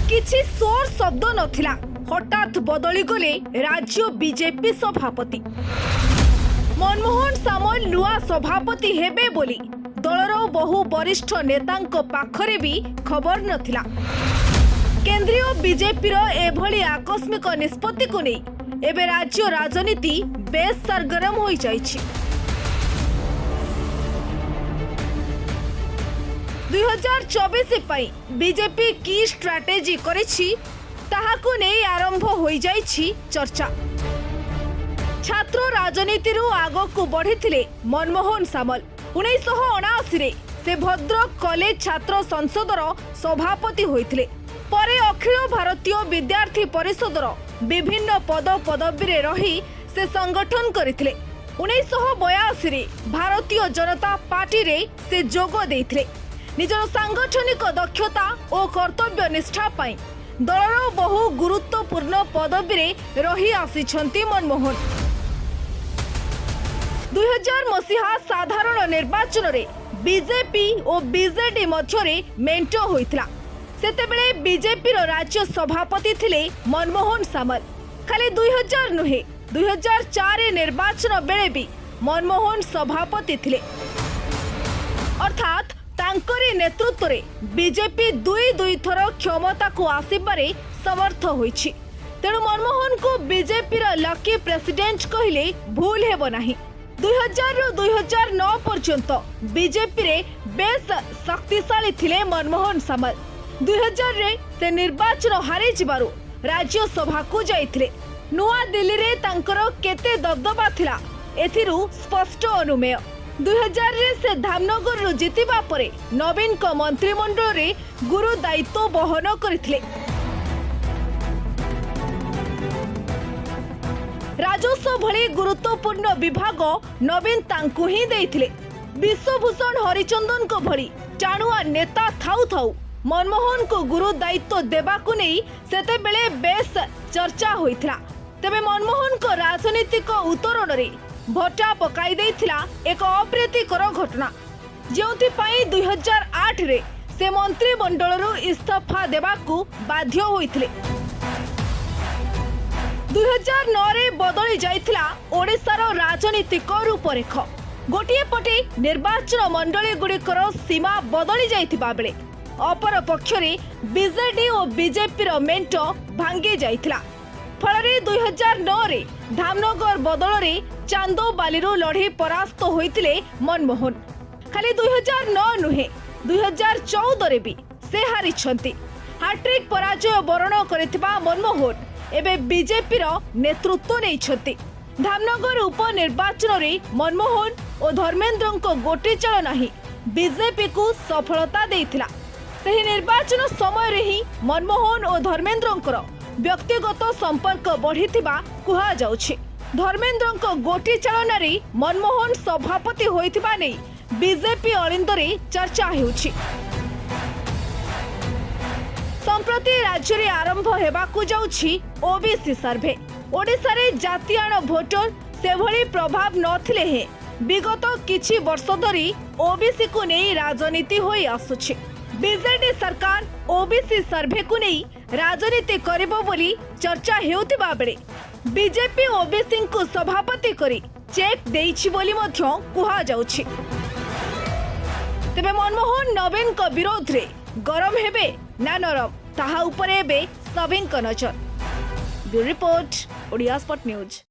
किछि सोर शब्द नथिला हठात बदली गले राज्य बीजेपी सभापति। मनमोहन सामल नुआ सभापति हेबे बोली दलर बहु वरिष्ठ नेतांक पाखरे भी खबर नथिला। केंद्रीय बीजेपी एभली आकस्मिक निष्पत्ति को नहीं एबे राज्य राजनीति बेस सरगरम हो जाइछि। 2024 पई बीजेपी की स्ट्रैटेजी करिछि ताहाकु नै आरंभ होई जाइछि चर्चा। छात्र राजनीति आगकु बढ़िथिले मनमोहन सामल। 1979 रे से भद्रक कॉलेज छात्र संसदर सभापति होइथिले। परे अखिल भारतीय विद्यार्थी परिषदर विभिन्न पद पदवी रे रही से संगठन करथिले। 1982 रे भारतीय जनता पार्टी रे से जोग देथिले। निजर सांगठनिक दक्षता और कर्तव्य निष्ठा पाई दलर बहु गुरुत्वपूर्ण पदवी रे रही आसिछंती मनमोहन। 2000 मसीहा साधारण निर्वाचन रे बीजेपी और बीजेडी मध्यरे मेंटो होइतला। सेतेबेले बीजेपी रो राज्य सभापति थिले मनमोहन सामल। खाली 2000 नुहे 2004 निर्वाचन बेले भी मनमोहन सभापति थिले। अर्थात तांकरी नेतृत्व रे बीजेपी दुई थर क्षमता को आसिबारे समर्थ होइछि। तेणु मनमोहन को बीजेपी रो लकी प्रेसिडेंट कहिले भूल हेबो नाही। 2000 रु 2009 पर्यंत बीजेपी रे बेस शक्तिशाली थिले मनमोहन सामल। 2000 रे से निर्वाचन हारि जिबारु राज्यसभा को जाइथिले। नुआ दिल्ली रे तांकर केते दबदबा थिला एथिरु स्पष्ट अनुमेय। 2000 रे से धामनगर रु जितिबा परे नवीन को मंत्रिमंडल रे गुरु दायित्व बहन करथिले। राजस्व भली गुरुत्वपूर्ण विभाग नवीन तांकु ही देइथिले। विश्वभूषण हरिचंदन को भली टाणुआ नेता थाउ थाउ मनमोहन को गुरु दायित्व देबाकु नहीं सेते बेले बेस चर्चा होइथिला। तेबे मनमोहन को राजनीतिक उतरण रे भटा पकाई देइथिला एक अप्रीतिकर घटना, जेउथि पई 2008 रे से मंत्रिमंडल रु इस्तीफा देबाकू बाध्य होइथिले। 2009 रे बदली जाइथिला ओडिशार राजनीतिक रूपरेख। गोटिए पटे निर्वाचन मंडली गुड़िकर सीमा बदली जाइथिबा बेले अपर पक्षरे बीजेडी और बीजेपी रो मेंट भांगी जाइथिला। फलरे 2009 रे धामनगर बदल रे चांदोबालीरू लढ़ी परास्त होइथिले मनमोहन। खाली 2009 नुहे 2014 रे भी से हारिछंती। हाट्रिक पराजय वरण करथिबा मनमोहन एबे बीजेपी रो नेतृत्व नैछंती। धामनगर उपनिर्वाचन रे मनमोहन और धर्मेंद्र को गोटी चल नाही बीजेपी को सफलता देइथिला। सही निर्वाचन समय रे ही मनमोहन और धर्मेंद्र व्यक्तिगत संपर्क बढ़िथिबा कुहा जाउछि। धर्मेंद्र को गोटी चालन रे मनमोहन सभापति होइथिबा नै बीजेपी अलिंदरे चर्चा हेउछि। संप्रति राज्य रे आरंभ हेबाकू जाउछि ओबीसी सर्वे। ओडिसा रे जातीयाण भोटर सेभली प्रभाव नथिले हे विगत किछि वर्ष धरी ओबीसी को नै राजनीति होई आसुछि। बीजेडी सरकार ओबीसी सर्वे को नहीं राजनीति करिबो बोली चर्चा हेउथिबा बेले बीजेपी ओबीसी को सभापति करी चेक देइछि बोली मध्य कुहा जाउछि। तेबे मनमोहन नवीन को विरोध रे गरम हेबे ना नरम ताहा उपरे एबे सबिंक नजर। Bureau report Odia spot news.